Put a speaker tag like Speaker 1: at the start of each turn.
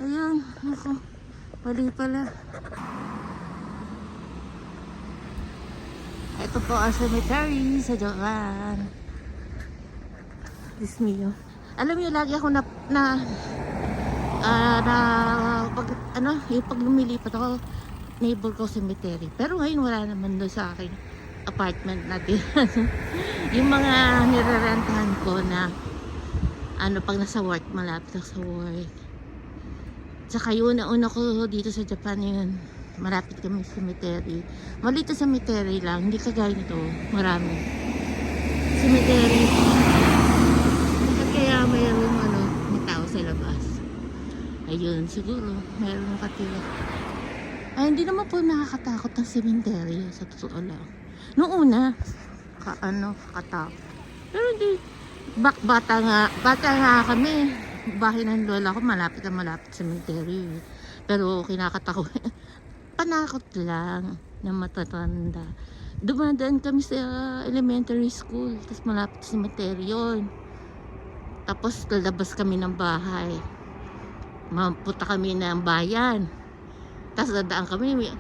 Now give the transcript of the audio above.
Speaker 1: Ayun, ako. Mali pala. Ito po ang cemetery sa Japan. This mio. Alam niyo, lagi ako na pag, yung pag lumilipat ako, neighbor ko cemetery. Pero ngayon wala naman doon sa akin apartment natin. Yung mga nirerentahan ko na pag nasa work, malapit ako sa work. Tsaka yun, nauna ko dito sa Japan yun. Malapit kami sa cemetery. Malito cemetery lang, hindi kagaya nito. Marami. Cemetery. Kaya mayroong may tao sa labas. Ayun, siguro, mayroong nakatira. Ay, hindi naman po nakakatakot ang cemetery, sa totoo lang. Noong una, kakatakot. Pero hindi, bata nga kami. Bahay ng lola ko, malapit sa cemetery. Pero kinakatakot. Panakot lang na matatanda. Dumadaan kami sa elementary school, tapos malapit sa cemetery yun. Tapos lalabas kami ng bahay. Mapunta kami ng bayan. Tapos dadaan kami,